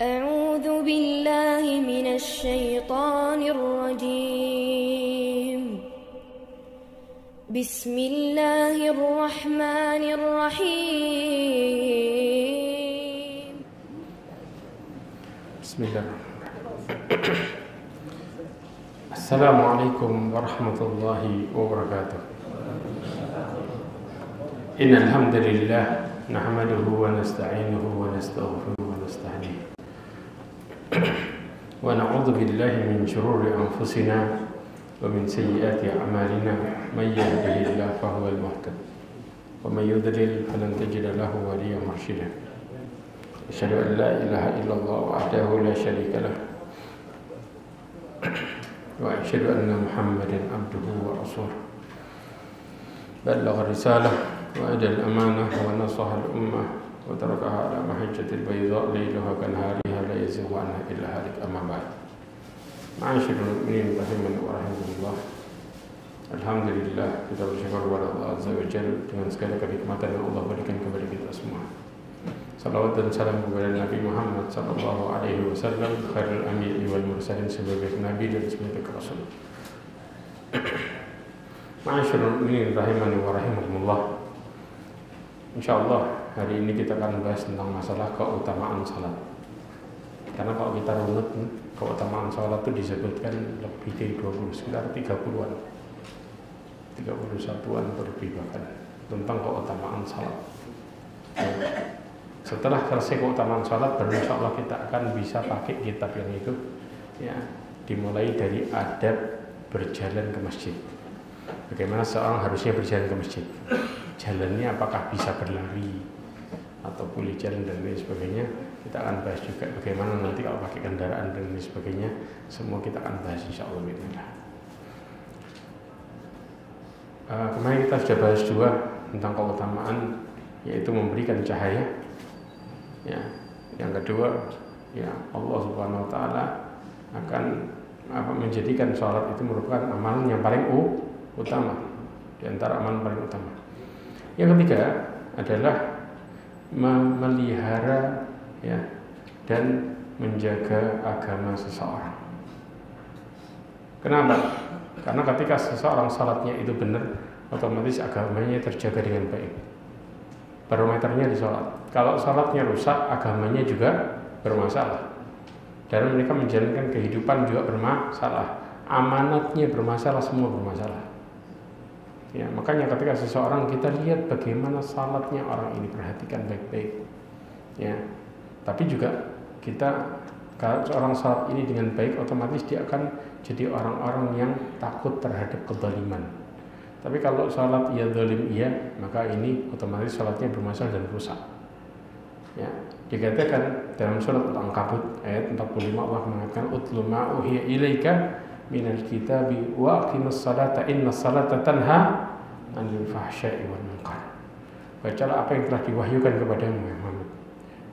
أعوذ بالله من الشيطان الرجيم بسم الله الرحمن الرحيم بسم الله. السلام عليكم ورحمة الله وبركاته. إن الحمد لله نحمده ونستعينه ونستغفره ونستهديه ونعوذ بالله من شرور أنفسنا ومن سيئات أعمالنا. من يهده الله فهو المهتد ومن يضلل فلن تجد له وليا مرشدا. أشهد أن لا إله إلا الله وحده لا شريك له وأشهد أن محمدا عبده ورسوله بلغ الرسالة وأدى الأمانة ونصح الأمة وتركها على محجة البيضاء ليلها كنهارها لا يزيغ عنها إلا هالك. أما بعد. معاشر المؤمنين رحمني ورحمكم. Alhamdulillah, kita bersyukur kepada Allah Azza wa Jalla dengan segala kenikmatan yang Allah berikan kepada kita semua. Salawat dan salam kepada Nabi Muhammad sallallahu alaihi wasallam, khairul anbiya'i wal mursalin, sebagai nabi dan sebagai rasul. Ma'asyiral mu'minin rahimani wa rahimakumullah. Insyaallah hari ini kita akan bahas tentang masalah keutamaan salat. Karena kalau kita runut, keutamaan salat itu disebutkan lebih dari 20, sekitar 30-an. 31-an lebih bahkan tentang keutamaan salat. Setelah selesai keutamaan salat, baru insyaallah kita akan bisa pakai kitab yang itu, ya, dimulai dari adab berjalan ke masjid. Bagaimana seorang harusnya berjalan ke masjid? Jalannya apakah bisa berlari atau boleh jalan dan lain sebagainya. Kita akan bahas juga bagaimana nanti kalau pakai kendaraan dan lain sebagainya. Semua kita akan bahas insyaallah. Kemarin kita sudah bahas juga tentang keutamaan, yaitu memberikan cahaya. Ya, yang kedua, ya, Allah Subhanahu wa taala akan menjadikan sholat itu merupakan amalan yang paling utama, di antara amalan paling utama. Yang ketiga adalah memelihara, ya, dan menjaga agama seseorang. Kenapa? Karena ketika seseorang salatnya itu benar, otomatis agamanya terjaga dengan baik. Barometernya di salat. Kalau salatnya rusak, agamanya juga bermasalah. Dan mereka menjalankan kehidupan juga bermasalah. Amanatnya bermasalah, semua bermasalah. Ya, makanya ketika seseorang kita lihat bagaimana salatnya orang ini, perhatikan baik-baik. Ya. Tapi juga kita, kalau seorang salat ini dengan baik, otomatis dia akan jadi orang-orang yang takut terhadap kezaliman. Tapi kalau salat ia zalim ia, maka ini otomatis salatnya bermasalah dan rusak. Ya, dikatakan dalam surat Al-Ankabut ayat 45, Allah mengatakan utlu ma uhiya ilaika minal kitabi wa aqimus salata innas salata tanha 'anil fahsya'i wal munkar. Bacalah apa yang telah diwahyukan kepadamu Muhammad,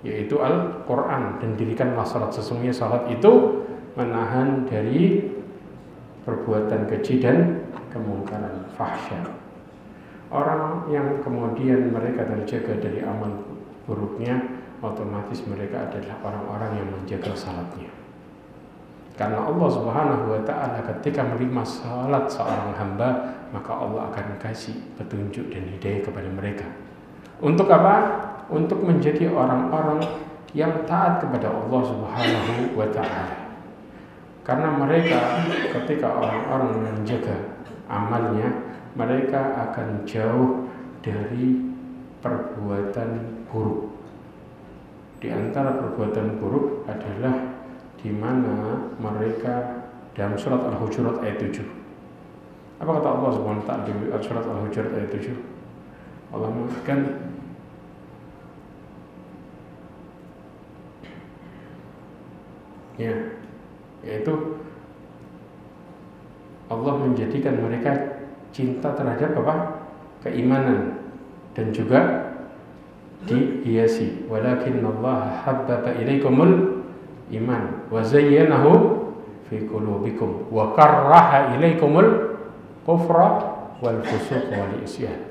yaitu Al-Qur'an, dan dirikanlah salat. Sesungguhnya salat itu menahan dari perbuatan keji dan kemungkaran, fahsya. Orang yang kemudian mereka terjaga dari amal buruknya, otomatis mereka adalah orang-orang yang menjaga salatnya. Karena Allah Subhanahu wa taala ketika menerima salat seorang hamba, maka Allah akan kasih petunjuk dan hidayah kepada mereka. Untuk apa? Untuk menjadi orang-orang yang taat kepada Allah Subhanahu wa taala. Karena mereka ketika orang-orang menjaga amalnya, mereka akan jauh dari perbuatan buruk. Di antara perbuatan buruk adalah di mana mereka dalam surat Al-Hujurat ayat 7. Apa kata Allah Subhanahu wa taala di surat Al-Hujurat ayat 7? Allah mengatakan, ya, yaitu Allah menjadikan mereka cinta terhadap apa? Keimanan, dan juga dihiasi. Walakinnallaha habbaba ilaikumul iman wa zayyanahu fi qulubikum wa karraha ilaikumul kufra wal fusuq wal isyan.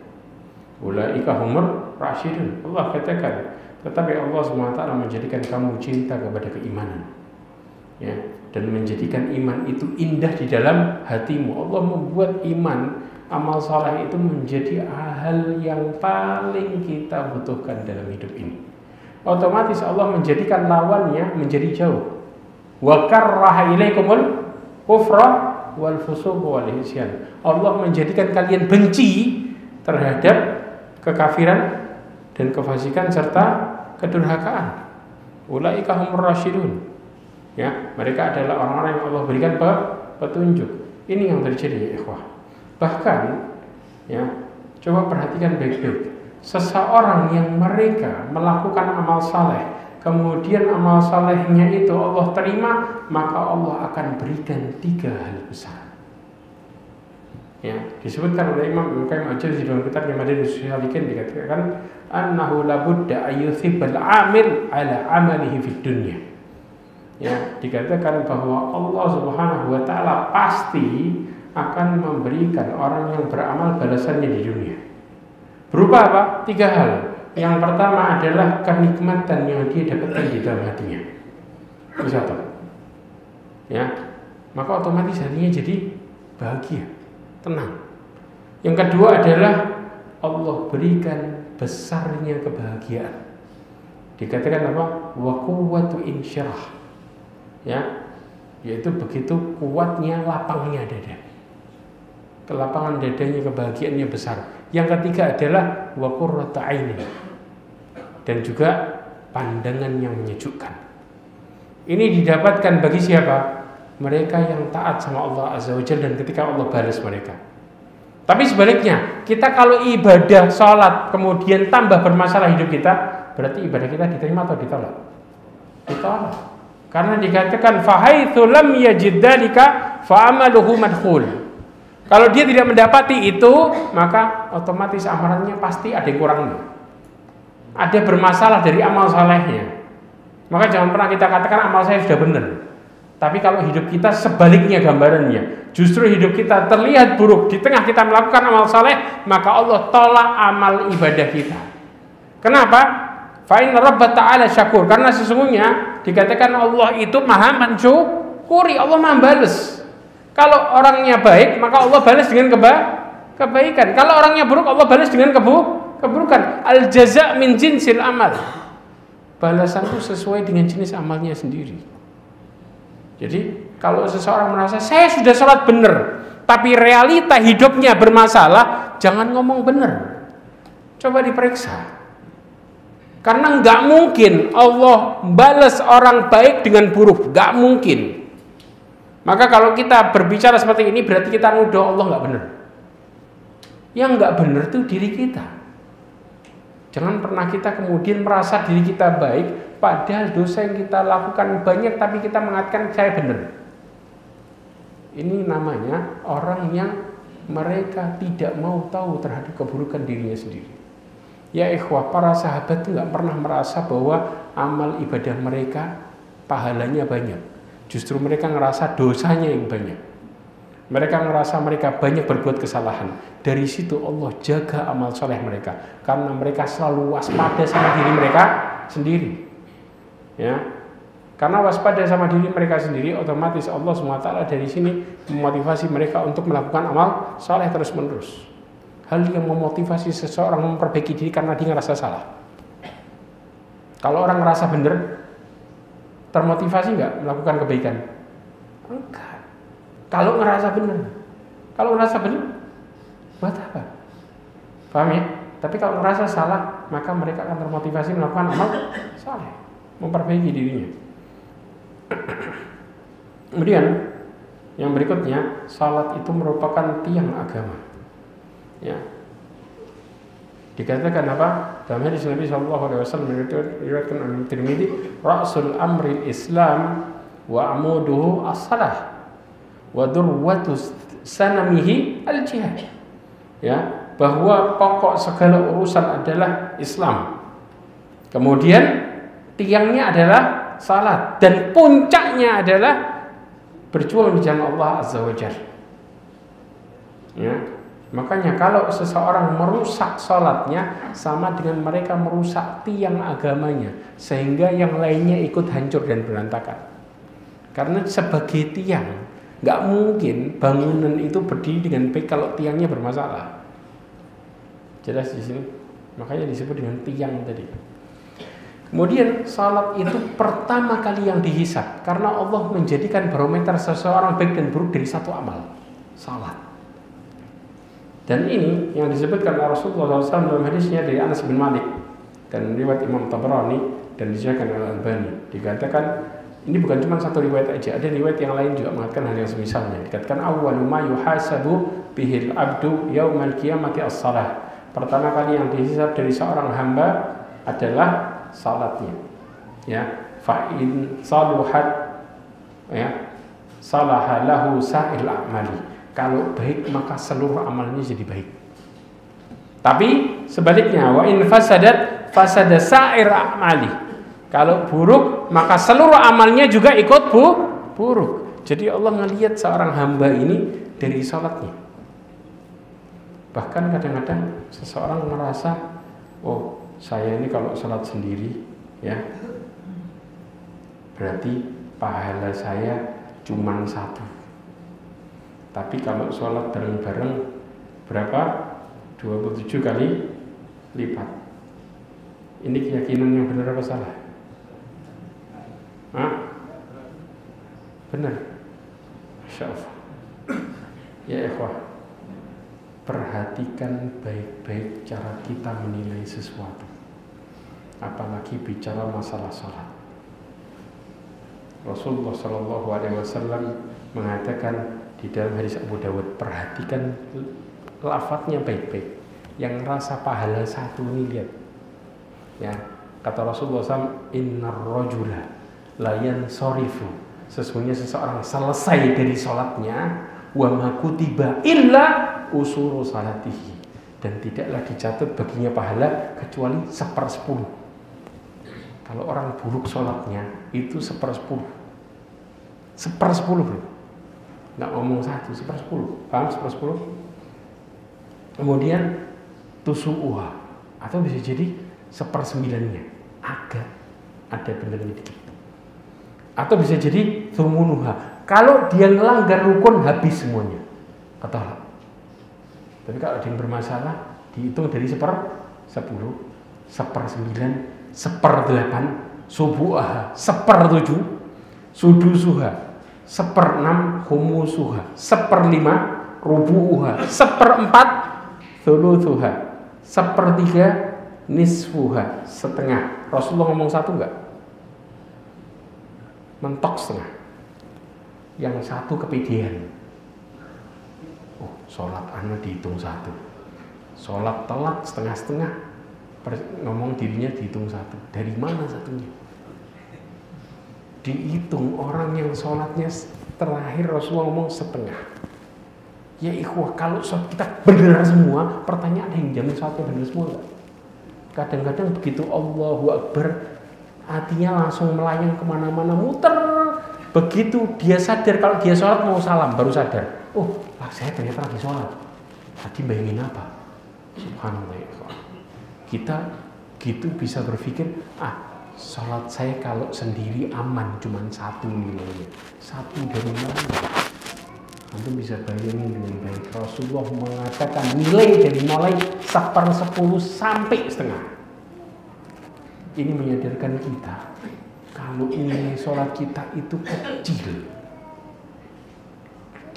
Ulaika humur rasyidun. Allah katakan tetapi Allah SWT menjadikan kamu cinta kepada keimanan, ya, dan menjadikan iman itu indah di dalam hatimu. Allah membuat iman, amal saleh itu menjadi hal yang paling kita butuhkan dalam hidup ini. Otomatis Allah menjadikan lawannya menjadi jauh. Wa karraha ilaikumul kufra wal fusuq wal isyan. Allah menjadikan kalian benci terhadap kekafiran dan kefasikan serta kedurhakaan. Ulaika humur rasyidun. Ya, mereka adalah orang-orang yang Allah berikan petunjuk. Ini yang terjadi ya ikhwah. Bahkan ya, coba perhatikan baik-baik. Seseorang yang mereka melakukan amal saleh, kemudian amal salehnya itu Allah terima, maka Allah akan berikan 3 hal besar. Ya, disebutkan oleh Imam Ibnu Qayyim al-Jauziyah dalam kitabnya Madarijus Salikin, dikatakan annahu labudda ayyuthibal amil ala amalihi fid dunya. Ya, dikatakan bahwa Allah Subhanahu wa taala pasti akan memberikan orang yang beramal balasannya di dunia. Berupa apa? 3 hal. Yang pertama adalah kenikmatan yang dia dapatkan di dalam hatinya. Itu satu. Ya, maka otomatis hatinya jadi bahagia, tenang. Yang kedua adalah Allah berikan besarnya kebahagiaan. Dikatakan apa? Wa quwwatu insyirah. Ya, yaitu begitu kuatnya lapangnya dada. Kelapangan dadanya, kebahagiaannya besar. Yang ketiga adalah wa qurratu ainin, dan juga pandangan yang menyejukkan. Ini didapatkan bagi siapa? Mereka yang taat sama Allah Azza wa Jalla, dan ketika Allah balas mereka. Tapi sebaliknya, kita kalau ibadah sholat kemudian tambah bermasalah hidup kita, berarti ibadah kita diterima atau ditolak? Ditolak. Karena dikatakan fahaitsu lam yajid dzalika fa amaluhu madkhul. Kalau dia tidak mendapati itu, maka otomatis amalannya pasti ada yang kurangnya. Ada bermasalah dari amal salehnya. Maka jangan pernah kita katakan amal saya sudah benar. Tapi kalau hidup kita sebaliknya gambarannya, justru hidup kita terlihat buruk di tengah kita melakukan amal saleh, maka Allah tolak amal ibadah kita. Kenapa? Fa inna Rabb ta'ala syakur. Karena sesungguhnya dikatakan Allah itu maha mensyukuri, Allah maha balas. Kalau orangnya baik, maka Allah balas dengan kebaikan. Kalau orangnya buruk, Allah balas dengan keburukan. Al jaza' min jinsil amal. Balasan itu sesuai dengan jenis amalnya sendiri. Jadi kalau seseorang merasa saya sudah sholat benar, tapi realita hidupnya bermasalah, jangan ngomong benar. Coba diperiksa. Karena nggak mungkin Allah balas orang baik dengan buruk, nggak mungkin. Maka kalau kita berbicara seperti ini, berarti kita nuduh Allah nggak benar. Yang nggak benar itu diri kita. Jangan pernah kita kemudian merasa diri kita baik, padahal dosa yang kita lakukan banyak, tapi kita mengatakan saya benar. Ini namanya orang yang mereka tidak mau tahu terhadap keburukan dirinya sendiri. Ya ikhwah, para sahabat itu nggak pernah merasa bahwa amal ibadah mereka pahalanya banyak. Justru mereka ngerasa dosanya yang banyak. Mereka ngerasa mereka banyak berbuat kesalahan. Dari situ Allah jaga amal soleh mereka, karena mereka selalu waspada sama diri mereka sendiri. Ya, karena waspada sama diri mereka sendiri, otomatis Allah SWT dari sini memotivasi mereka untuk melakukan amal soleh terus menerus. Hal yang memotivasi seseorang memperbaiki diri karena dia ngerasa salah. Kalau orang ngerasa benar, termotivasi nggak melakukan kebaikan? Enggak. Kalau ngerasa benar, buat apa? Paham ya? Tapi kalau ngerasa salah, maka mereka akan termotivasi melakukan amal saleh, memperbaiki dirinya. Kemudian yang berikutnya, salat itu merupakan tiang agama. Ya. Dikatakan apa? Dalam hadis Nabi SAW diriwayatkan oleh Tirmidzi, ra'sul amri Islam wa amuduhu as-salah wa durwatu sanamihi al-jihad. Ya, bahwa pokok segala urusan adalah Islam. Kemudian tiangnya adalah salat, dan puncaknya adalah berjuang di jalan Allah Azza wa Jalla. Ya. Makanya kalau seseorang merusak sholatnya, sama dengan mereka merusak tiang agamanya, sehingga yang lainnya ikut hancur dan berantakan. Karena sebagai tiang, nggak mungkin bangunan itu berdiri dengan baik kalau tiangnya bermasalah. Jelas di sini. Makanya disebut dengan tiang tadi. Kemudian salat itu pertama kali yang dihisab, karena Allah menjadikan barometer seseorang baik dan buruk dari satu amal, salat. Dan ini yang disebutkan oleh Rasulullah SAW dalam hadisnya dari Anas bin Malik dan riwayat Imam Tabrani dan disahkan oleh Al-Albani. Dikatakan ini bukan cuma satu riwayat aja, ada riwayat yang lain juga mengatakan hal yang semisalnya. Dikatakan awwalu ma yuhasabu bihil abdu yaumal qiyamati as-salah. Pertama kali yang dihisab dari seorang hamba adalah salatnya. Ya, fa in saluhat ya salaha lahu sa'il a'mali. Kalau baik maka seluruh amalnya jadi baik. Tapi sebaliknya, wa in fasadat fasada sa'ir a'mali. Kalau buruk maka seluruh amalnya juga ikut buruk. Jadi Allah ngelihat seorang hamba ini dari salatnya. Bahkan kadang-kadang seseorang merasa, oh saya ini kalau salat sendiri ya berarti pahala saya cuma 1. Tapi kalau sholat bareng-bareng berapa? 27 kali lipat. Ini keyakinan yang benar apa salah? Hah? Benar. Masya Allah. Ya ikhwah, perhatikan baik-baik cara kita menilai sesuatu. Apalagi bicara masalah sholat. Rasulullah SAW mengatakan di dalam hadis Abu Dawud, perhatikan lafadznya baik-baik. Yang rasa pahala 1 ini lihat. Ya, kata Rasulullah SAW, innar rajula la yansarifu. Sesungguhnya seseorang selesai dari sholatnya, wa ma kutiba illa usuru salatihi, dan tidaklah dicatat baginya pahala kecuali 1/10. Kalau orang buruk sholatnya itu 1/10. 1/10. Nggak ngomong 1, 1/10. Paham 1/10? Kemudian tusu'uha, atau bisa jadi 1/9-nya. Agak ada benernya dikit. Atau bisa jadi thumunuha. Kalau dia ngelanggar rukun habis semuanya. Ketolak. Tapi kalau dia bermasalah, dihitung dari 1/10, 1/9, 1/8, subu'aha, 1/7, sudusuha, 1/6, humusuha, 1/5, rubu'uha, 1/4, thuluthuha, 1/3, nisfuha, setengah. Rasulullah ngomong 1 enggak? Mentok setengah. Yang 1 kepedean. Oh, sholat anak dihitung 1. Sholat telat setengah-setengah, ngomong dirinya dihitung 1. Dari mana 1-nya? Dihitung orang yang sholatnya terakhir Rasulullah ngomong setengah. Ya ikhwah, kalau sholat kita benar semua, pertanyaan yang jamin sholatnya benar semua enggak? Kadang-kadang begitu Allahu Akbar, hatinya langsung melayang kemana-mana, muter. Begitu dia sadar kalau dia sholat mau salam, baru sadar, oh saya ternyata lagi sholat. Tadi bayangin apa? Subhanallah. Kita gitu bisa berpikir, sholat saya kalau sendiri aman, cuma 1 nilainya. 1 dari mana? Antum bisa bayangin dengan baik. Rasulullah mengatakan nilai dari mulai 1/10 sampai setengah. Ini menyadarkan kita kalau nilai sholat kita itu kecil.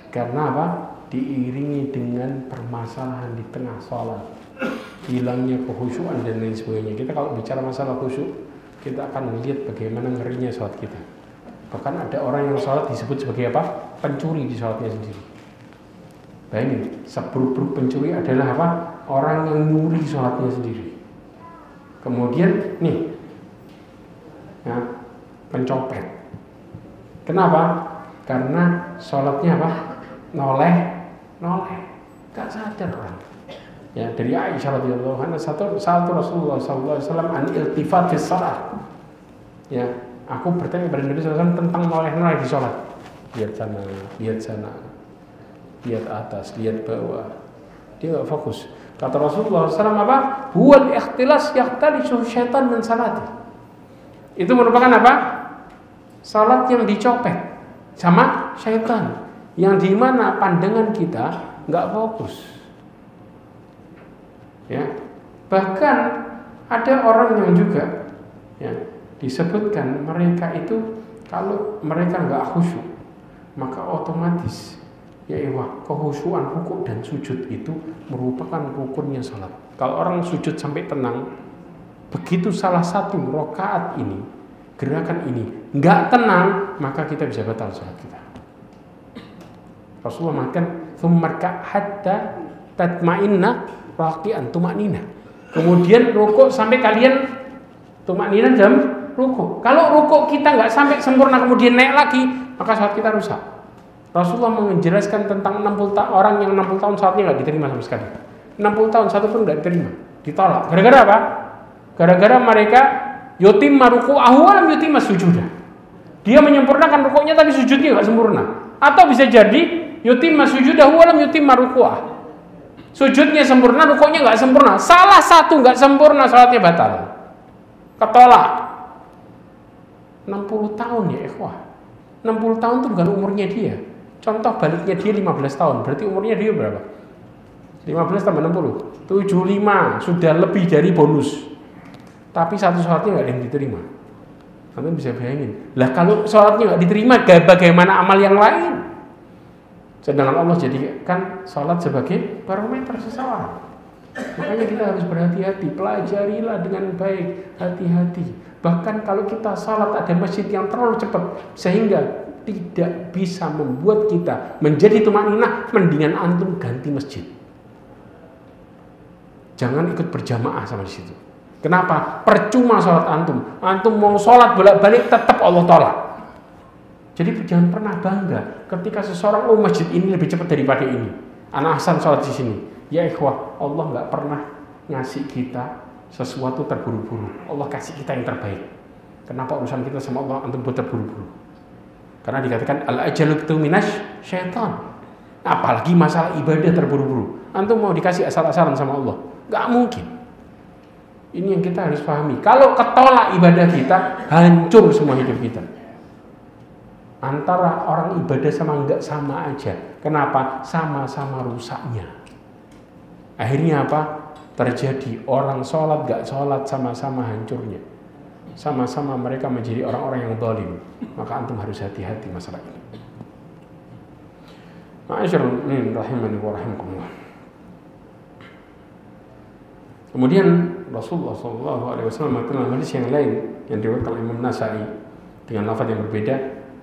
Karena apa? Diiringi dengan permasalahan di tengah sholat, hilangnya kekhusyuan dan lain sebagainya. Kita kalau bicara masalah khusyuk, kita akan melihat bagaimana ngerinya sholat kita. Bahkan ada orang yang sholat disebut sebagai apa? Pencuri di sholatnya sendiri. Bayangin, seburuk-buruk pencuri adalah apa? Orang yang nyuri sholatnya sendiri. Kemudian nih, ya, pencopet. Kenapa? Karena sholatnya apa? Noleh, gak sadar orang. Ya, dari Aisyah radhiyallahu anha, satu Rasulullah SAW an iltifat fi shalah. Ya, aku bertanya kepada Nabi SAW tentang noleh di sholat. Lihat sana, lihat atas, lihat bawah. dia nggak fokus. Kata Rasulullah SAW apa? Huwal ikhtilas yahtalisu syaitan min salati. Itu merupakan apa? Salat yang dicopet sama syaitan, yang dimana pandangan kita nggak fokus. Ya, bahkan ada orang yang juga ya, disebutkan mereka itu kalau mereka nggak khusyuk, maka otomatis ya kehusyuan rukuk dan sujud itu merupakan rukunnya salat. Kalau orang sujud sampai tenang, begitu salah satu rakaat ini, gerakan ini nggak tenang, maka kita bisa batal salat kita. Rasulullah mengatakan tsummarka hatta tatma'inna raqi'an tuma'nina. Kemudian rukuk sampai kalian tuma'nina dalam rukuk. Kalau rukuk kita nggak sampai sempurna kemudian naik lagi, maka salat kita rusak. Rasulullah menjelaskan tentang 60 orang yang 60 tahun salatnya nggak diterima sama sekali. 60 tahun satu pun nggak diterima, ditolak. Gara-gara apa? Gara-gara mereka yutimma ruku'ahu wa lam yutimma sujudah. Dia menyempurnakan rukuknya tapi sujudnya nggak sempurna. Atau bisa jadi yutimma sujudahu wa lam yutimma ruku'ah. Sujudnya sempurna, rukuknya nggak sempurna. Salah satu nggak sempurna, salatnya batal. Ketolak. 60 tahun ya ikhwah. 60 tahun itu bukan umurnya dia. Contoh baliknya dia 15 tahun. Berarti umurnya dia berapa? 15 tambah 60 75. Sudah lebih dari bonus. Tapi satu sholatnya nggak ada yang diterima. Anda bisa bayangin. Lah kalau sholatnya nggak diterima, bagaimana amal yang lain? Sedangkan Allah jadikan sholat sebagai barometer seseorang. Makanya kita harus berhati-hati. Pelajarilah dengan baik. Hati-hati. Bahkan kalau kita sholat ada masjid yang terlalu cepat sehingga tidak bisa membuat kita menjadi tumaninah, mendingan antum ganti masjid. Jangan ikut berjamaah sama di situ. Kenapa? Percuma sholat antum. Antum mau sholat bolak-balik tetap Allah tolak. Jadi jangan pernah bangga ketika seseorang masjid ini lebih cepat daripada ini. Anak Hasan sholat di sini. Ya ikhwah, Allah nggak pernah ngasih kita sesuatu terburu-buru. Allah kasih kita yang terbaik. Kenapa urusan kita sama Allah antum buat terburu-buru? Karena dikatakan al-ajalu minasy syaitan. Apalagi masalah ibadah terburu-buru. Antum mau dikasih asal-asalan sama Allah? Nggak mungkin. Ini yang kita harus pahami. Kalau ketolak ibadah kita, hancur semua hidup kita. Antara orang ibadah sama enggak sama aja. Kenapa? Sama-sama rusaknya. Akhirnya apa? Terjadi orang sholat gak sholat sama-sama hancurnya. Sama-sama mereka menjadi orang-orang yang zalim. Maka antum harus hati-hati masalah ini. Ma'asyiral muslimin rahimani wa rahimakumullah. Kemudian Rasulullah SAW mengatakan hadis yang lain yang diriwayatkan oleh Imam Nasa'i dengan lafaz yang berbeda.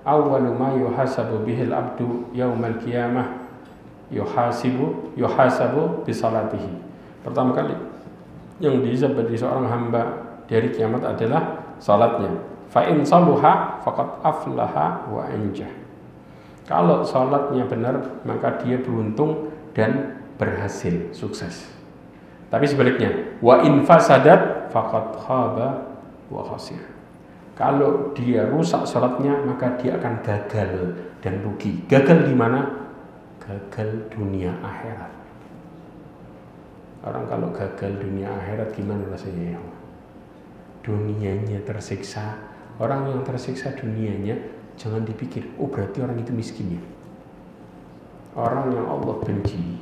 Awwalu ma yuhasabu bihil abdu yaumal qiyamah yuhasabu bi salatihi. Pertama kali yang dihisab bagi seorang hamba dari kiamat adalah salatnya. Fa in saluha faqad aflaha wa anjah. Kalau salatnya benar maka dia beruntung dan berhasil, sukses. Tapi sebaliknya, wa in fasadat faqad khaba wa khasir. Kalau dia rusak salatnya maka dia akan gagal dan rugi. Gagal di mana? Gagal dunia akhirat. Orang kalau gagal dunia akhirat gimana rasanya ya? Dunianya tersiksa. Orang yang tersiksa dunianya jangan dipikir, oh berarti orang itu miskin ya. Orang yang Allah benci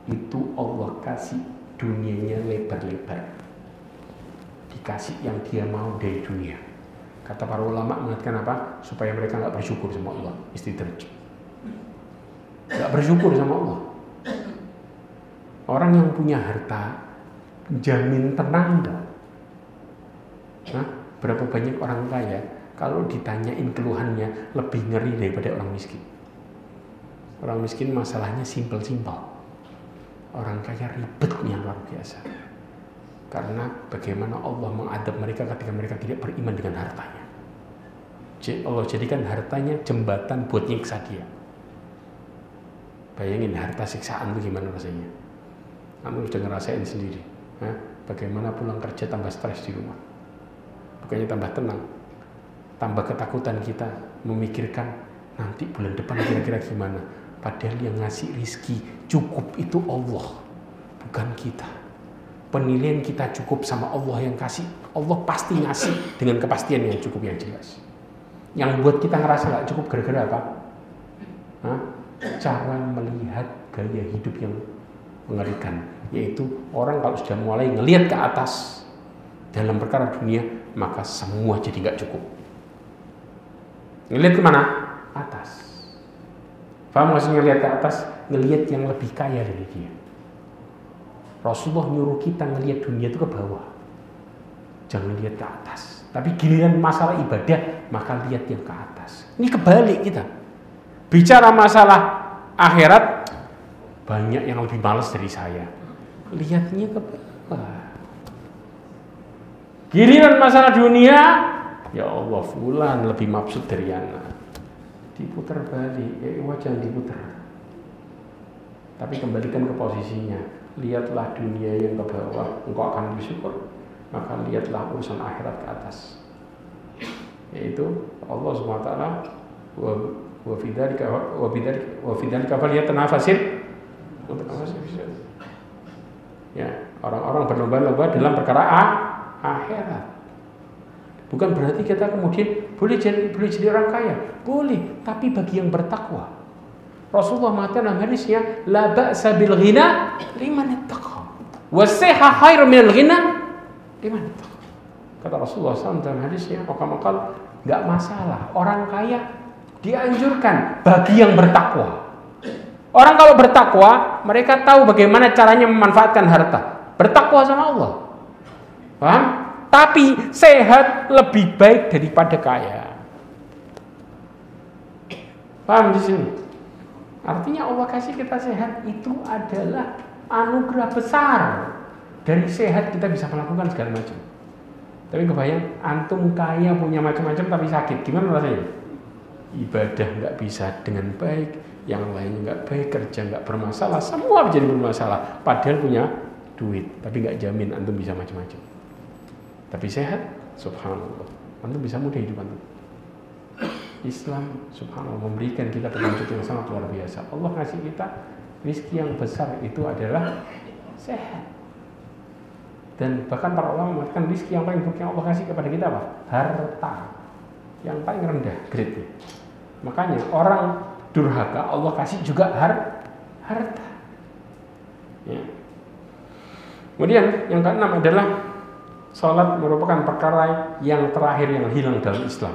itu Allah kasih dunianya lebar-lebar. Dikasih yang dia mau dari dunia. Kata para ulama mengatakan apa? Supaya mereka nggak bersyukur sama Allah, istidraj. Nggak bersyukur sama Allah. Orang yang punya harta jamin tenang nggak? Nah, berapa banyak orang kaya kalau ditanyain keluhannya lebih ngeri daripada orang miskin. Orang miskin masalahnya simpel-simpel. Orang kaya ribetnya luar biasa. Karena bagaimana Allah mengadab mereka ketika mereka tidak beriman dengan hartanya. Allah jadikan hartanya jembatan buat nyiksa dia. Bayangin harta siksaan itu gimana rasanya. Kamu sudah ngerasain sendiri. Bagaimana pulang kerja tambah stres di rumah. Bukannya tambah tenang. Tambah ketakutan kita memikirkan nanti bulan depan kira-kira gimana. Padahal yang ngasih rizki cukup itu Allah. bukan kita. Penilaian kita cukup sama Allah yang kasih. Allah pasti ngasih dengan kepastian yang cukup, yang jelas. Yang buat kita ngerasa gak cukup gara-gara apa? Cara melihat gaya hidup yang mengerikan, yaitu orang kalau sudah mulai ngelihat ke atas dalam perkara dunia, maka semua jadi gak cukup. Ngelihat kemana? Atas. Paham maksudnya ngelihat ke atas? Ngelihat yang lebih kaya dari dia. Rasulullah nyuruh kita ngelihat dunia itu ke bawah, jangan lihat ke atas. Tapi giliran masalah ibadah, maka lihat yang ke atas. Ini kebalik kita. Bicara masalah akhirat, banyak yang lebih malas dari saya. Lihatnya ke bawah. Giliran masalah dunia, ya Allah, fulan lebih maksud dari anak. Diputar balik, ya jangan diputar. Tapi kembalikan ke posisinya. Lihatlah dunia yang ke bawah, engkau akan bersyukur. Maka lihatlah urusan akhirat ke atas. Yaitu Allah SWT wa fidzalika falyatanafasil. Ya, orang-orang berlomba-lomba dalam perkara akhirat. Bukan berarti kita kemudian boleh jadi orang kaya, boleh, tapi bagi yang bertakwa. Rasulullah mengatakan dalam hadisnya, la ba'sa bil ghina liman ittaqa, was-siha khairun minal ghina liman ittaqa. Kata Rasulullah SAW dalam hadisnya, maka enggak masalah orang kaya dianjurkan bagi yang bertakwa. Orang kalau bertakwa, mereka tahu bagaimana caranya memanfaatkan harta. Bertakwa sama Allah. Paham? Tapi sehat lebih baik daripada kaya. Paham di sini? Artinya Allah kasih kita sehat itu adalah anugerah besar. Dari sehat kita bisa melakukan segala macam. Tapi kebayang antum kaya punya macam-macam tapi sakit, gimana rasanya? Ibadah nggak bisa dengan baik, yang lainnya nggak baik, kerja nggak bermasalah, semua menjadi bermasalah. Padahal punya duit, tapi nggak jamin antum bisa macam-macam. Tapi sehat, subhanallah, antum bisa mudah hidup antum. Islam subhanallah memberikan kita petunjuk yang sangat luar biasa. Allah kasih kita rezeki yang besar itu adalah sehat. Dan bahkan para ulama mengatakan rezeki yang paling buruk yang Allah kasih kepada kita apa? Harta. Yang paling rendah grade-nya. Makanya orang durhaka Allah kasih juga harta. Ya. Kemudian yang keenam adalah salat merupakan perkara yang terakhir yang hilang dalam Islam.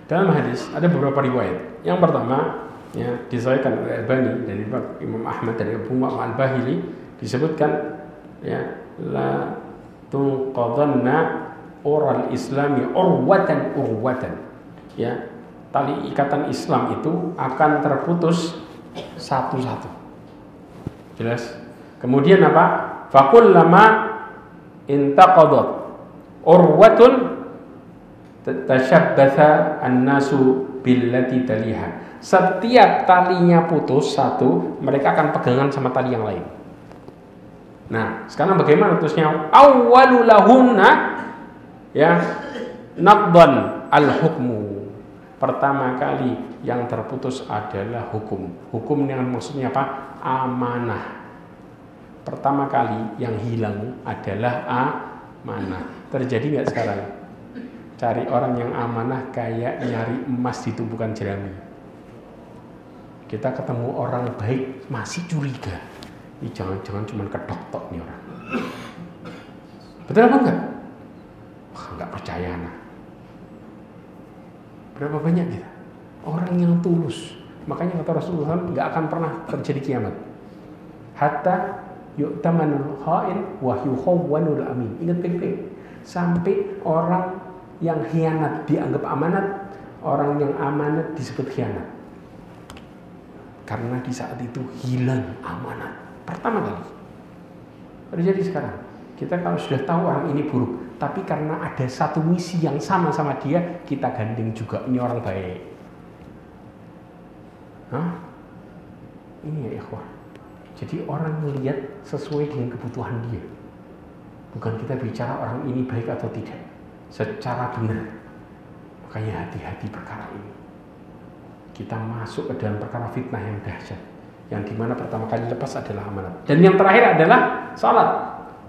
Dalam hadis ada beberapa riwayat. Yang pertama, ya, disahihkan oleh Albani dari Imam Ahmad dari Abu Muhammad Al-Bahili disebutkan, ya, la tunqadanna ural islami urwatan. Ya, tali ikatan Islam itu akan terputus satu-satu. Jelas? Kemudian apa? Fakullama intaqadat urwatun tashabbatha an-nasu billati taliha. Setiap talinya putus satu, mereka akan pegangan sama tali yang lain. Nah, sekarang bagaimana putusnya? Awwalulahunna, ya, naqdan al-hukmu. Pertama kali yang terputus adalah hukum. Hukum yang maksudnya apa? Amanah. Pertama kali yang hilang adalah amanah. Terjadi nggak sekarang? Cari orang yang amanah kayak nyari emas di tumpukan jerami. Kita ketemu orang baik masih curiga. Ini jangan-jangan cuma kedok-tok nih orang. Betul apa enggak? Wah, enggak percaya nah. Berapa banyak kita orang yang tulus. Makanya kata Rasulullah SAW, enggak akan pernah terjadi kiamat. Hatta yu'tamanul kha'in wa yukhawwanul amin. Ingat baik-baik. Sampai orang yang khianat dianggap amanat, orang yang amanat disebut khianat. Karena di saat itu hilang amanat. Pertama kali. Terjadi sekarang. Kita kalau sudah tahu orang ini buruk, tapi karena ada satu misi yang sama dia, kita gandeng juga. Ini orang baik. Hah? Ini ya ikhwah. Jadi orang melihat sesuai dengan kebutuhan dia. Bukan kita bicara orang ini baik atau tidak secara benar. Makanya hati-hati perkara ini. Kita masuk ke dalam perkara fitnah yang dahsyat, Yang dimana pertama kali lepas adalah amanat. Dan yang terakhir adalah salat.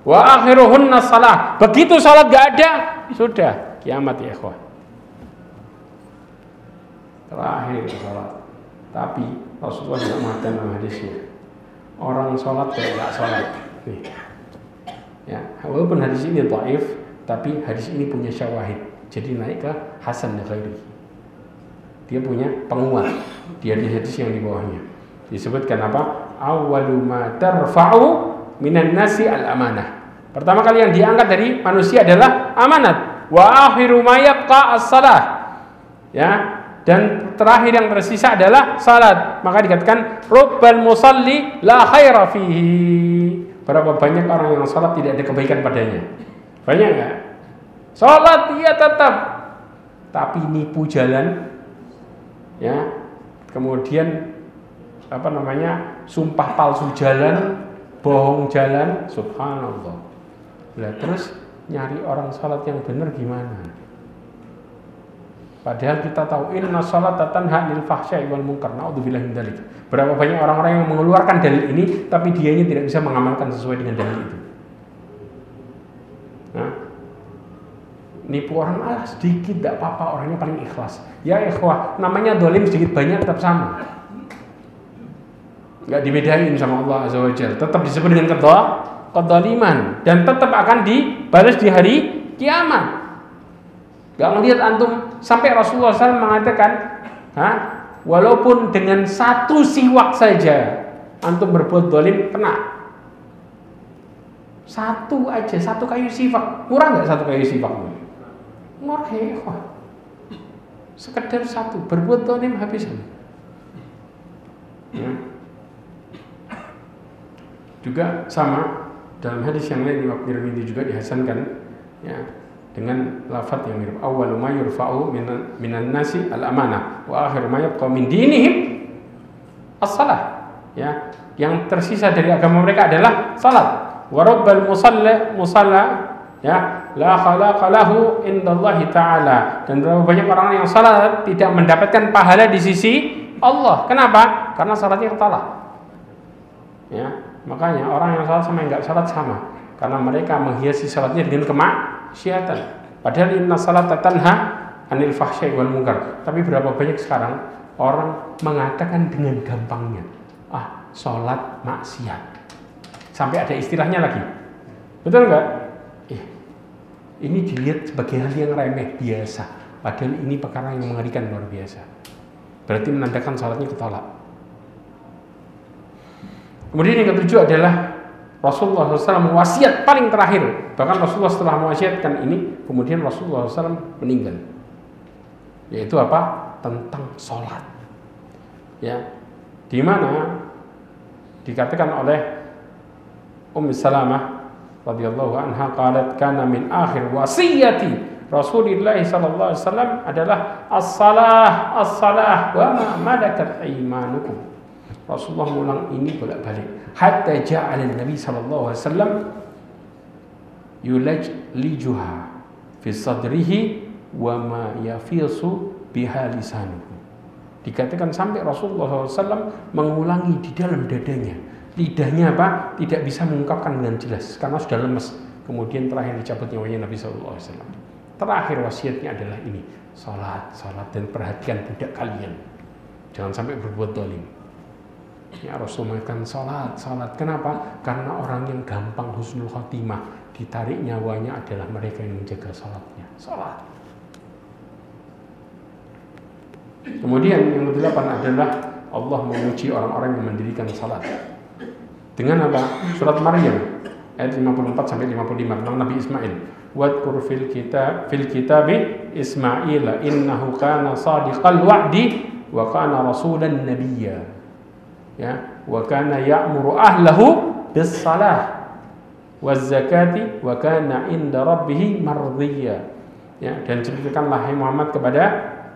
Wa akhiruhunna salah. Begitu salat gak ada, sudah kiamat ya ikhwah. Terakhir salat. Tapi Rasulullah juga mengatakan dalam hadisnya, orang salat kayak gak salat. Nih. Ya, walaupun hadis ini dhaif, tapi hadis ini punya syawahid. Jadi naik ke Hasan Ghairi. Dia punya penguat. Dia di hadis yang di bawahnya. Disebutkan apa? Awwalu ma tarfa'u minan nasi al-amanah. Pertama kali yang diangkat dari manusia adalah amanat. Wa akhiru ma yabqa as-salah. Ya, dan terakhir yang tersisa adalah salat. Maka dikatakan rubbal musalli la khaira fihi. Berapa banyak orang yang salat tidak ada kebaikan padanya? Banyak enggak? Salat dia tetap, tapi nipu jalan. Ya. Kemudian sumpah palsu jalan, bohong jalan, subhanallah. Lah terus nyari orang salat yang benar gimana? Padahal kita tahu inna sholata tanha 'anil fahsya'i wal munkar. Naudzubillahi min dzalik. Berapa banyak orang-orang yang mengeluarkan dalil ini tapi dianya tidak bisa mengamalkan sesuai dengan dalil itu. Nah, nipu orang sedikit tidak apa-apa, orangnya paling ikhlas. Ya ikhwah, namanya dolim sedikit banyak tetap sama. Enggak dibedain sama Allah Azza wa Jalla. Tetap disebut dengan kedzaliman dan tetap akan dibalas di hari kiamat. Enggak ngelihat antum sampai Rasulullah SAW mengatakan, walaupun dengan satu siwak saja antum berbuat zalim kena. Satu aja, satu kayu siwak. Murah enggak satu kayu siwak? Murah ya. Sekedar satu berbuat zalim habisan. Ya. Juga sama dalam hadis yang lain Imam Tirmidzi juga dihasankan ya dengan lafaz yang mirip. Awwalu ma yurfa'u minan nasi al-amanah wa akhiru ma yabqa min dinihim as-salah. Ya, yang tersisa dari agama mereka adalah salat. Wa rabbal musalla ya la khalaqa lahu indallahi ta'ala. Dan berapa banyak orang yang salat tidak mendapatkan pahala di sisi Allah. Kenapa? Karena salatnya tertolak. Ya. Makanya orang yang salat sama yang enggak salat sama, karena mereka menghiasi salatnya dengan kemaksiatan. Padahal inna salata tanha 'anil fahsya'i wal munkar. Tapi berapa banyak sekarang orang mengatakan dengan gampangnya, salat maksiat. Sampai ada istilahnya lagi. Betul enggak? Ini dilihat sebagai hal yang remeh biasa. Padahal ini perkara yang mengerikan luar biasa. Berarti menandakan salatnya ketolak. Kemudian yang ketujuh adalah Rasulullah SAW wasiat paling terakhir. Bahkan Rasulullah setelah mewasiatkan ini, kemudian Rasulullah SAW meninggal. Yaitu apa? Tentang sholat. Ya, di mana dikatakan oleh Ummu Salamah radhiyallahu anha qalat kana min akhir wasiyati Rasulullah sallallahu alaihi wasallam adalah as-salah wa ma malakat aymanukum. Rasulullah mengulang ini bolak-balik. Hatta ja'ala Nabi sallallahu alaihi wasallam yulajlijuha fi sadrihi wa ma yafisu biha lisanuhu. Dikatakan sampai Rasulullah SAW mengulangi di dalam dadanya. Lidahnya apa? Tidak bisa mengungkapkan dengan jelas karena sudah lemes. Kemudian terakhir dicabut nyawanya Nabi sallallahu alaihi wasallam. Terakhir wasiatnya adalah ini, salat dan perhatikan budak kalian. Jangan sampai berbuat zalim. Ya Rasul mengatakan salat. Kenapa? Karena orang yang gampang husnul khotimah, ditarik nyawanya adalah mereka yang menjaga salatnya. Salat. Kemudian yang ke-8 adalah Allah memuji orang-orang yang mendirikan salat. Dengan apa? Surat Maryam ayat 54 sampai 55 tentang Nabi Ismail. Wadkur fil kitabi Ismail innahu kana shadiqal wa'di wa kana rasulan nabiyya. Ya, wa kana ya'muru ahlahu bis salah waz zakati wa kana inda rabbih mardiyya. Ya, dan ceritakanlah hai Muhammad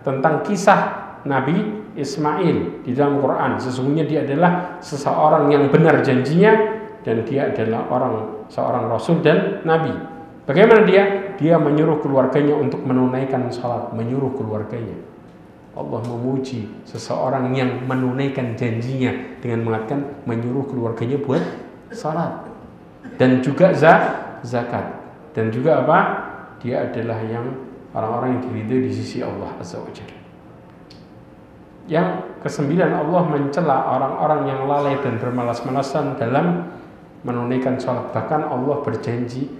tentang kisah Nabi Ismail di dalam Quran. Sesungguhnya dia adalah seseorang yang benar janjinya dan dia adalah seorang rasul dan nabi. Bagaimana dia? Dia menyuruh keluarganya untuk menunaikan salat, menyuruh keluarganya. Allah memuji seseorang yang menunaikan janjinya dengan mengatakan menyuruh keluarganya buat salat dan juga zakat dan juga apa? Dia adalah yang orang-orang yang diridhoi di sisi Allah Azza wa Jalla. Yang kesembilan, Allah mencela orang-orang yang lalai dan bermalas-malasan dalam menunaikan salat. Bahkan Allah berjanji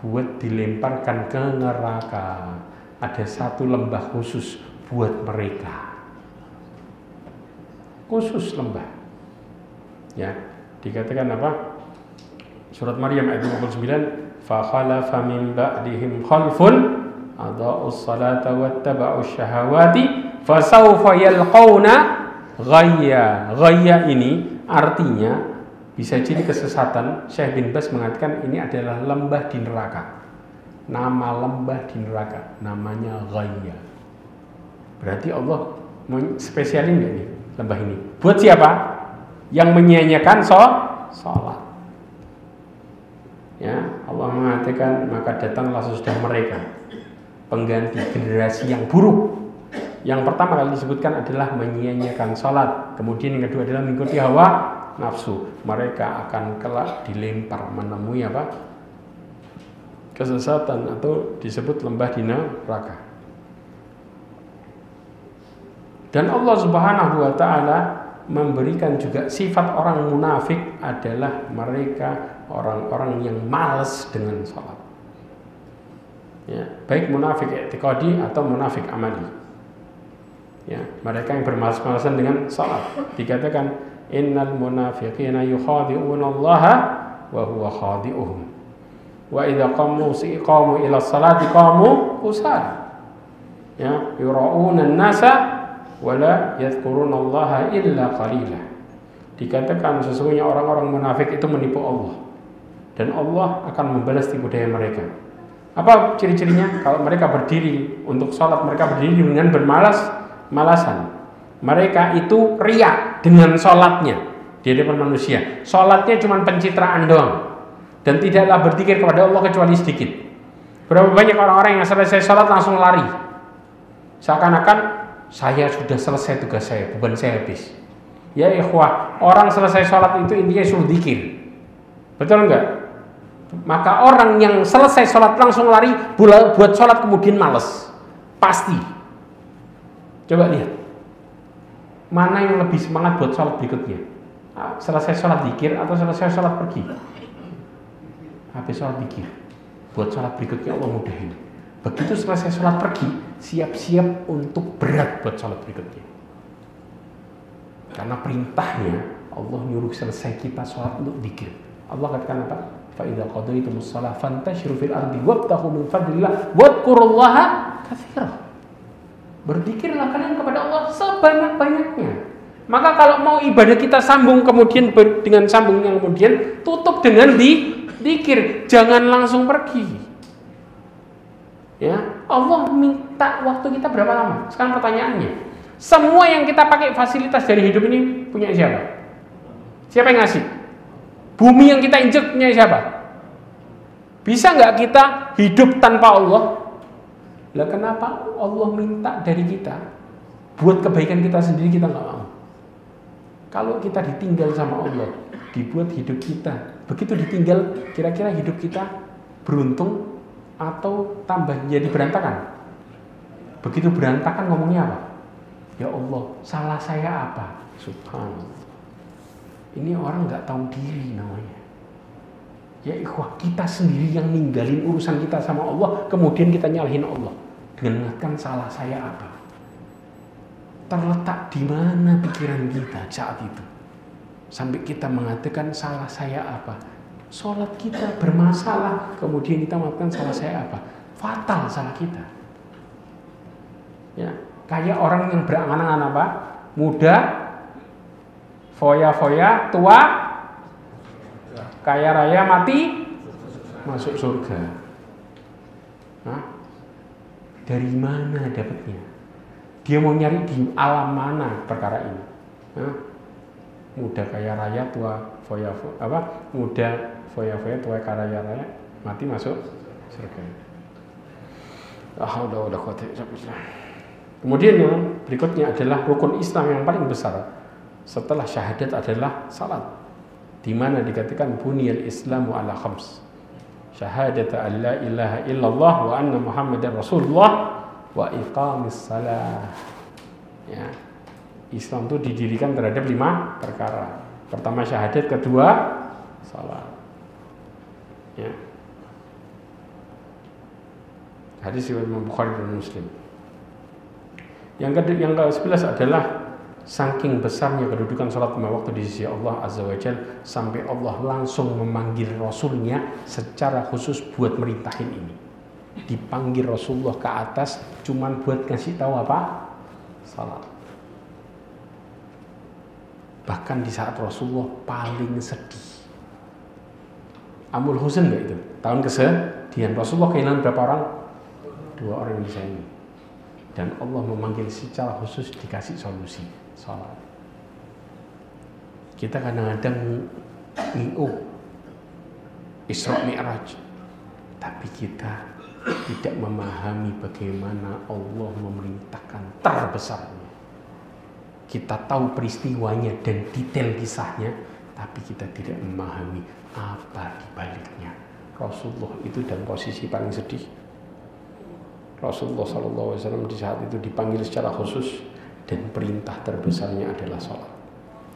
buat dilemparkan ke neraka. Ada satu lembah khusus buat mereka. Khusus lembah. Ya, dikatakan apa? Surat Maryam ayat 59, fa khalafa min ba'dihim khalfun adaa'us salata wattaba'us syahawati fasawfa yalqauna ghayya. Ghayya ini artinya bisa jadi kesesatan. Syekh bin Baz mengatakan ini adalah lembah di neraka. Nama lembah di neraka namanya Ghayya. Berarti Allah spesialin nggak nih lembah ini? Buat siapa? Yang menyia-nyiakan sholat. Ya, Allah mengatakan maka datanglah sesudah mereka pengganti generasi yang buruk. Yang pertama kali disebutkan adalah menyia-nyiakan sholat. Kemudian yang kedua adalah mengikuti hawa nafsu. Mereka akan kelak dilempar menemui apa? Kesesatan atau disebut lembah di neraka. Dan Allah Subhanahu wa taala memberikan juga sifat orang munafik adalah mereka orang-orang yang malas dengan salat. Ya, baik munafik i'tiqadi atau munafik amali. Ya, mereka yang bermalas-malasan dengan salat. Dikatakan innal munafiqina yukhadi'una Allah wa huwa khadi'uhum. Wa idza qamu ila salati qamu kusala. Ya, yura'una an-nasa wa la yadhkuruna Allah illa qalila. Dikatakan sesungguhnya orang-orang munafik itu menipu Allah dan Allah akan membalas tipu daya mereka. Apa ciri-cirinya? Kalau mereka berdiri untuk salat, mereka berdiri dengan bermalas-malasan. Mereka itu riya dengan salatnya di hadapan manusia. Salatnya cuma pencitraan doang. Dan tidaklah berzikir kepada Allah kecuali sedikit. Berapa banyak orang-orang yang selesai sholat langsung lari, seakan-akan saya sudah selesai tugas saya, beban saya habis. Ya ikhwah, orang selesai sholat itu intinya suruh zikir. Betul enggak? Maka orang yang selesai sholat langsung lari buat sholat kemudian malas, pasti. Coba lihat, mana yang lebih semangat buat sholat berikutnya? Selesai sholat zikir atau selesai sholat pergi? Habis sholat zikir, buat sholat berikutnya Allah mudahin. Begitu selesai sholat pergi, siap-siap untuk berat buat sholat berikutnya. Karena perintahnya Allah nyuruh selesai kita sholat untuk zikir. Allah katakan apa? Fa idza qadaytumus shalah fantashiru fil ardi wabtaghu min fadlillah wadhkurullaha katsiran. Berzikirlah kalian kepada Allah sebanyak-banyaknya. Maka kalau mau ibadah kita sambung kemudian dengan sambung yang kemudian tutup dengan zikir, jangan langsung pergi. Ya, Allah minta waktu kita berapa lama? Sekarang pertanyaannya, semua yang kita pakai fasilitas dari hidup ini punya siapa? Siapa yang ngasih? Bumi yang kita injek punya siapa? Bisa nggak kita hidup tanpa Allah? Lah kenapa Allah minta dari kita buat kebaikan kita sendiri kita nggak mau? Kalau kita ditinggal sama Allah, dibuat hidup kita, begitu ditinggal, kira-kira hidup kita beruntung atau tambah jadi berantakan? Begitu berantakan ngomongnya apa? Ya Allah, salah saya apa? Subhanallah. Ini orang nggak tahu diri namanya. Ya ikhwah, kita sendiri yang ninggalin urusan kita sama Allah, kemudian kita nyalahin Allah dengan mengatakan salah saya apa? Terletak di mana pikiran kita saat itu? Sampai kita mengatakan salah saya apa? Sholat kita bermasalah, kemudian kita mengatakan salah saya apa? Fatal salah kita. Ya, kayak orang yang berangan-angan apa? Muda, foya-foya, tua, kaya raya, mati, masuk surga. Hah? Dari mana dapatnya? Dia mau nyari di alam mana perkara ini? Hah? Muda kaya raya, tua foya-foya, apa? Muda foya-foya, tua kaya raya, mati masuk surga. Kemudian yang berikutnya adalah rukun Islam yang paling besar setelah syahadat adalah salat, di mana dikatakan buniyal Islamu ala khams, syahadat an la ilaha illallah wa anna Muhammadar Rasulullah wa iqamis salah. Ya. Islam itu didirikan terhadap 5 perkara. Pertama syahadat, kedua salat. Ya. Hadis riwayat Imam Bukhari dan Muslim. Yang ke-11 adalah saking besarnya kedudukan salat 5 waktu di sisi Allah Azza wa Jalla sampai Allah langsung memanggil Rasulnya secara khusus buat merintahin ini. Dipanggil Rasulullah ke atas cuman buat ngasih tahu apa? Salat. Bahkan di saat Rasulullah paling sedih. Amul Huzn enggak itu? Tahun kesedihan. Rasulullah kehilangan berapa orang? 2 orang yang disayangi. Dan Allah memanggil secara khusus dikasih solusi, salat. Kita kadang-kadang Isra Mi'raj, tapi kita tidak memahami bagaimana Allah memerintahkan terbesarnya. Kita tahu peristiwanya dan detail kisahnya, tapi kita tidak memahami apa dibaliknya. Rasulullah itu dalam posisi paling sedih. Rasulullah SAW di saat itu dipanggil secara khusus dan perintah terbesarnya adalah sholat.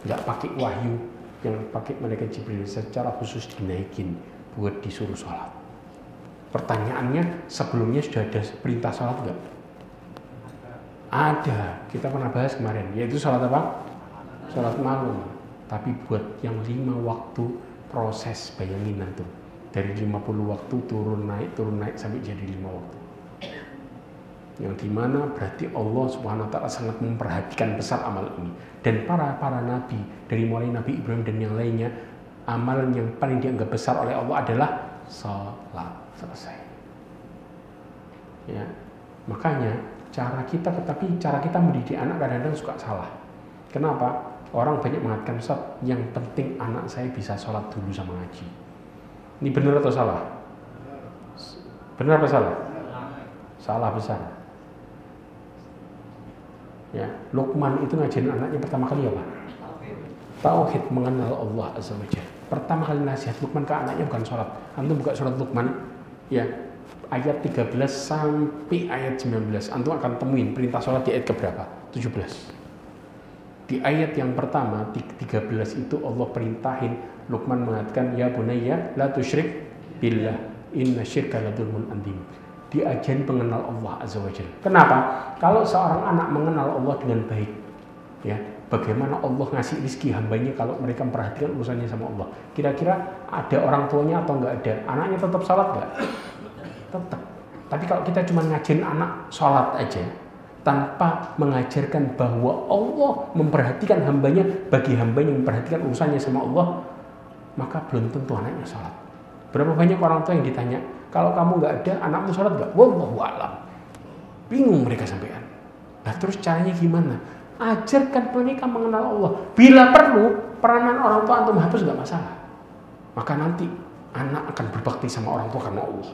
Nggak pakai wahyu, yang pakai malaikat Jibril secara khusus dinaikin buat disuruh sholat. Pertanyaannya, sebelumnya sudah ada perintah sholat nggak? Ada, kita pernah bahas kemarin, yaitu sholat apa? Sholat malam. Tapi buat yang 5 waktu proses, bayangin nanti dari 50 waktu turun naik sampai jadi 5 waktu. Yang dimana berarti Allah Subhanahu wa ta'ala sangat memperhatikan besar amal ini. Dan para nabi, dari mulai Nabi Ibrahim dan yang lainnya, amal yang paling dianggap besar oleh Allah adalah salat. Selesai. Ya. Makanya cara kita mendidik anak kadang-kadang suka salah. Kenapa? Orang banyak mengatakan, Ustaz, yang penting anak saya bisa sholat dulu sama ngaji. Ini benar atau salah? Benar atau salah? Salah besar. Ya, Luqman itu ngajarin anaknya pertama kali apa? Tauhid, mengenal Allah Azza wa Jalla. Pertama kali nasihat Luqman ke anaknya bukan sholat. Antum buka surat Luqman, ya, ayat 13 sampai ayat 19. Antum akan temuin perintah sholat di ayat keberapa? 17. Di ayat yang pertama 13 itu Allah perintahin, Luqman mengatakan, ya bunayya la tusyrik billah inna syirka la dzulmun adzim. Diajarin mengenal Allah Azza wa Jalla. Kenapa? Kalau seorang anak mengenal Allah dengan baik, ya, bagaimana Allah ngasih rezeki hambanya kalau mereka memperhatikan urusannya sama Allah. Kira-kira ada orang tuanya atau enggak ada? Anaknya tetap salat enggak? Tetap. Tapi kalau kita cuma ngajarin anak salat aja, tanpa mengajarkan bahwa Allah memperhatikan hambanya, bagi hambanya yang memperhatikan urusannya sama Allah, maka belum tentu anaknya salat. Berapa banyak orang tua yang ditanya, kalau kamu nggak ada, anakmu sholat nggak? Wallahu a'lam. Bingung mereka sampean. Nah, terus caranya gimana? Ajarkan mereka mengenal Allah. Bila perlu, peranan orang tua antum hapus nggak masalah. Maka nanti anak akan berbakti sama orang tua karena Allah.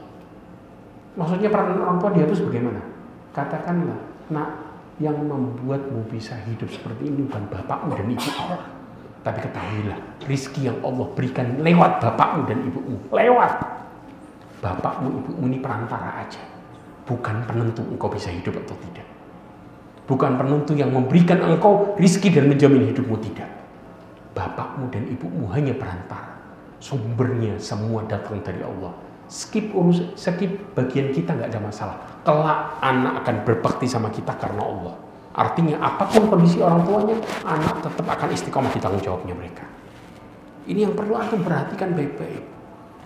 Maksudnya peranan orang tua dihapus bagaimana? Katakanlah, nak, yang membuatmu bisa hidup seperti ini bukan bapakmu dan ibumu. Tapi ketahuilah, rizki yang Allah berikan lewat bapakmu dan ibumu. Lewat. Bapakmu, ibumu ini perantara aja. Bukan penentu engkau bisa hidup atau tidak. Bukan penentu yang memberikan engkau rizki dan menjamin hidupmu, tidak. Bapakmu dan ibumu hanya perantara. Sumbernya semua datang dari Allah. Skip bagian kita nggak ada masalah. Kelak anak akan berbakti sama kita karena Allah. Artinya apapun kondisi orang tuanya, anak tetap akan istiqomah di tanggung jawabnya mereka. Ini yang perlu antum perhatikan baik-baik.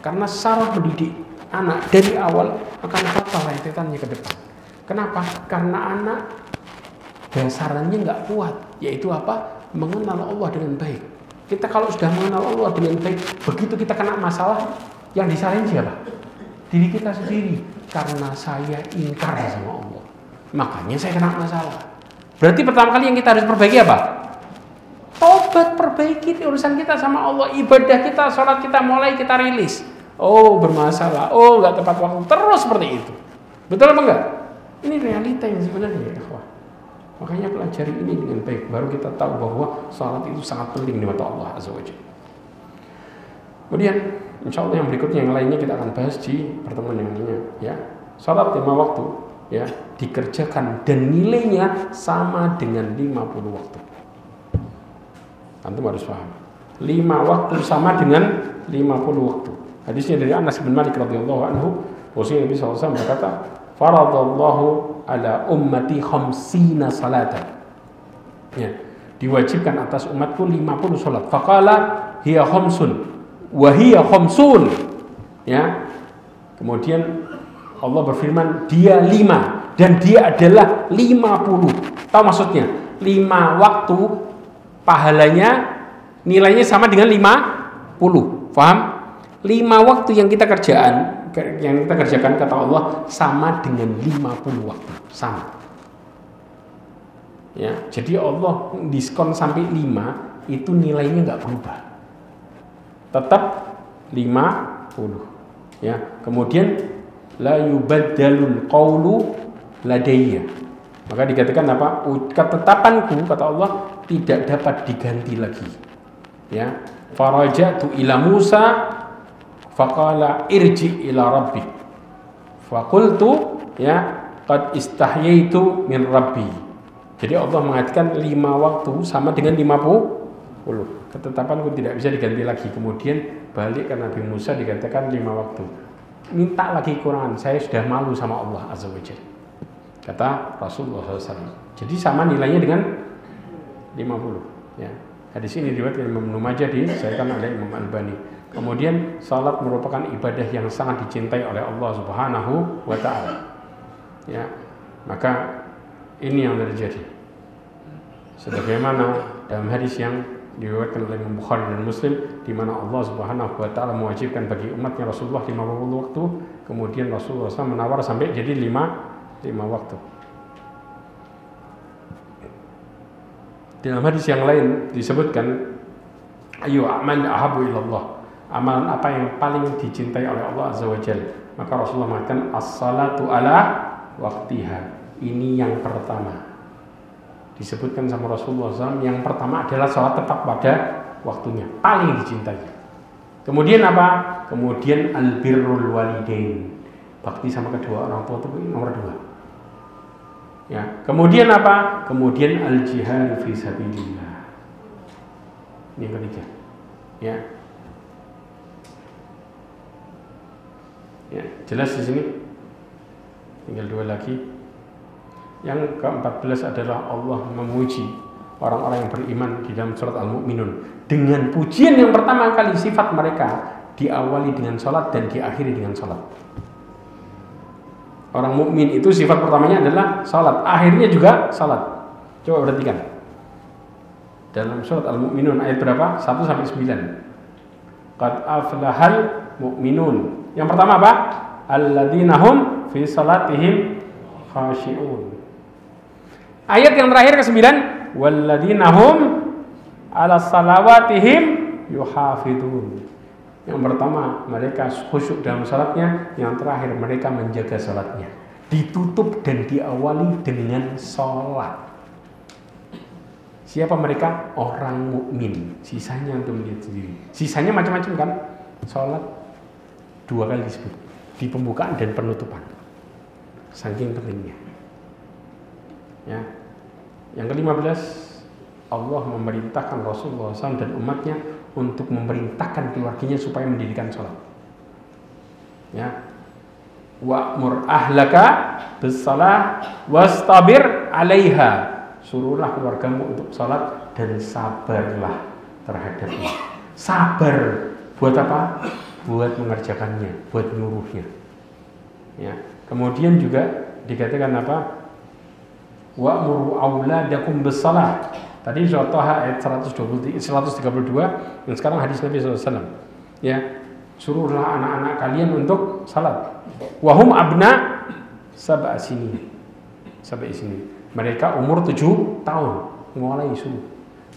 Karena salah mendidik anak dari awal akan fatal rentetannya ke depan. Kenapa? Karena anak dasarannya nggak kuat, yaitu apa? Mengenal Allah dengan baik. Kita kalau sudah mengenal Allah dengan baik, begitu kita kena masalah, yang disalahin siapa? Diri kita sendiri. Karena saya ingkar sama Allah, makanya saya kena masalah. Berarti pertama kali yang kita harus perbaiki apa? Tobat, perbaiki urusan kita sama Allah. Ibadah kita, sholat kita mulai kita rilis. Oh, bermasalah. Oh, nggak tepat waktu. Terus seperti itu. Betul apa enggak? Ini realita yang sebenarnya, ya. Makanya pelajari ini dengan baik, baru kita tahu bahwa salat itu sangat penting di mata Allah Azza wa Jalla. Kemudian insya Allah yang berikutnya, yang lainnya kita akan bahas di pertemuan yang lainnya. Ya, salat 5 waktu ya dikerjakan dan nilainya sama dengan 50 waktu. Antum harus paham. 5 waktu sama dengan 50 waktu. Hadisnya dari Anas bin Malik radhiyallahu anhu, Rasulullah Nabi SAW berkata, "Faradallahu ala ummati khamsina salatan." Ya, diwajibkan atas umatku 50 salat. Faqala hiya khamsun wa hiya khamsun. Ya. Kemudian Allah berfirman, dia 5 dan dia adalah 50. Tahu maksudnya? 5 waktu pahalanya nilainya sama dengan 50. Paham? 5 waktu yang kita kerjakan kata Allah sama dengan 50 waktu, sama. Ya, jadi Allah diskon sampai 5 itu nilainya enggak berubah. Tetap 50. Ya, kemudian la yubaddalul qawlu ladayya. Maka dikatakan apa? Ketetapanku kata Allah tidak dapat diganti lagi. Ya, farajatu ila Musa faqala irji ila rabbik. Faqultu ya qad istahyaitu min rabbi. Jadi Allah mengatakan 5 waktu sama dengan 50. Ketetapanku tidak bisa diganti lagi. Kemudian balik ke Nabi Musa dikatakan 5 waktu. Minta lagi kurangan, saya sudah malu sama Allah Azza wa Jalla. Kata Rasulullah SAW. Jadi sama nilainya dengan 50. Ya. Hadis ini diriwayatkan Imam Ibnu Majah, disahihkan oleh Imam Albani. Kemudian salat merupakan ibadah yang sangat dicintai oleh Allah Subhanahu wa taala. Ya. Maka ini yang terjadi. Sebagaimana dalam hadis yang diriwayatkan oleh Imam Bukhari dan Muslim, di mana Allah Subhanahu wa taala mewajibkan bagi umatnya Rasulullah 50 waktu, kemudian Rasulullah SAW menawar sampai jadi 5 waktu. Dalam hadis yang lain disebutkan, ayu amal ahabu ilallah, amalan apa yang paling dicintai oleh Allah Azza wa Jalla. Maka Rasulullah mengatakan as-salatu ala waqtiha. Ini yang pertama disebutkan sama Rasulullah SAW. Yang pertama adalah salat tepat pada waktunya, paling dicintai. Kemudian apa? Kemudian albirrul walidain, bakti sama kedua orang tua itu nomor 2. Ya. Kemudian apa? Kemudian al-jihad fi sabilillah. Ini yang ketiga. Ya. Ya, jelas di sini. Tinggal 2 lagi. Yang ke-14 adalah Allah memuji orang-orang yang beriman di dalam surat Al-Mu'minun dengan pujian yang pertama kali, sifat mereka diawali dengan salat dan diakhiri dengan salat. Orang mukmin itu sifat pertamanya adalah salat, akhirnya juga salat. Coba perhatikan. Dalam surat Al-Mu'minun ayat berapa? 1 sampai 9. Qad aflahal mu'minun. Yang pertama apa? Alladzina hum fi salatihim khashi'un. Ayat yang terakhir ke-9, walladzina hum 'ala salawatihim yuhafidun. Yang pertama, mereka khusyuk dalam salatnya. Yang terakhir, mereka menjaga salatnya. Ditutup dan diawali dengan salat. Siapa mereka? Orang mukmin. Sisanya untuk melihat sendiri. Sisanya macam-macam kan? Salat 2 kali disebut, di pembukaan dan penutupan. Saking pentingnya. Ya. Yang ke-15, Allah memerintahkan Rasulullah SAW dan umatnya untuk memerintahkan keluarganya supaya mendirikan sholat. Ya. Wa'mur ahlaka bis-shalah wastabir 'alaiha. Suruhlah keluargamu untuk sholat dan sabarlah terhadapnya. Sabar buat apa? Buat mengerjakannya, buat nyuruhnya. Ya. Kemudian juga dikatakan apa? Wa'muru auladakum bis-shalah. Tadi surat Thaha ayat 132, dan sekarang hadis Nabi SAW. Ya, suruhlah anak-anak kalian untuk salat. Wahum abna sab'a sini. Mereka umur 7 tahun mulai suruh.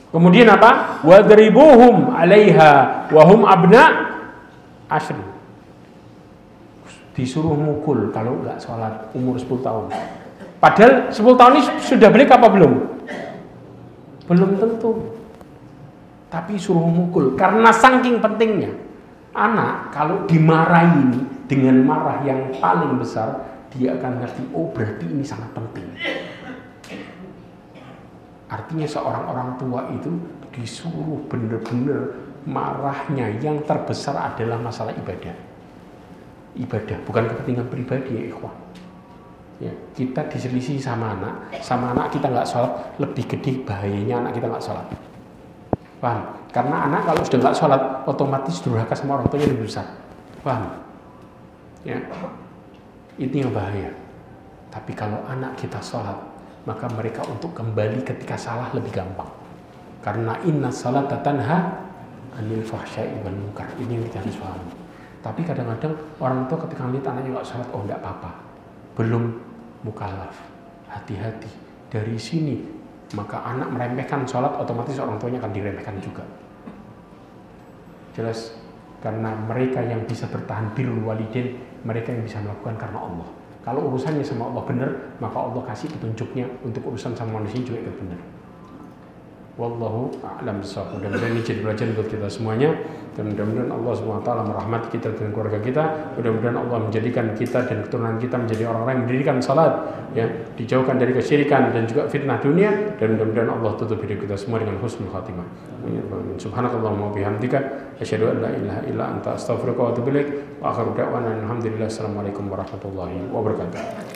Kemudian apa? Wadribuhum 'alaiha wahum abna ashri. Disuruh mukul kalau enggak salat umur 10 tahun. Padahal 10 tahun ini sudah balik apa belum? Belum tentu. Tapi suruh mukul karena saking pentingnya. Anak kalau dimarahi dengan marah yang paling besar, dia akan ngerti, oh berarti ini sangat penting. Artinya seorang orang tua itu disuruh benar-benar marahnya yang terbesar adalah masalah ibadah. Ibadah bukan kepentingan pribadi ya ikhwan. Ya, kita diselisih sama anak kita nggak sholat, lebih gede bahayanya anak kita nggak sholat. Paham? Karena anak kalau sudah nggak sholat, otomatis durhaka sama orang tuanya lebih besar. Paham? Ya, itu yang bahaya. Tapi kalau anak kita sholat, maka mereka untuk kembali ketika salah lebih gampang. Karena inna sholata tanha anil fahsya'i wal munkar. Ini yang kita harus paham. Tapi kadang-kadang orang tua ketika melihat anaknya nggak sholat, oh nggak apa-apa, belum mukallaf, hati-hati. Dari sini maka anak meremehkan sholat, otomatis orang tuanya akan diremehkan juga. Jelas, karena mereka yang bisa bertahan birrul walidain, mereka yang bisa melakukan karena Allah. Kalau urusannya sama Allah benar, maka Allah kasih petunjuknya untuk urusan sama manusia juga ikut benar. Wallahu a'lam bishawab. Mudah-mudahan ini jadi pelajaran buat kita semuanya, dan mudah-mudahan Allah SWT merahmati kita dan keluarga kita. Mudah-mudahan Allah menjadikan kita dan keturunan kita menjadi orang-orang yang mendirikan salat, ya, dijauhkan dari kesyirikan dan juga fitnah dunia, dan mudah-mudahan Allah tutup hidup kita semua dengan husnul khatimah. Subhanakallahumma wa bihamdika asyhadu an la ilaha illa anta astaghfiruka wa atubu ilaik. Wa akhiru da'wana alhamdulillah. Assalamualaikum warahmatullahi wabarakatuh.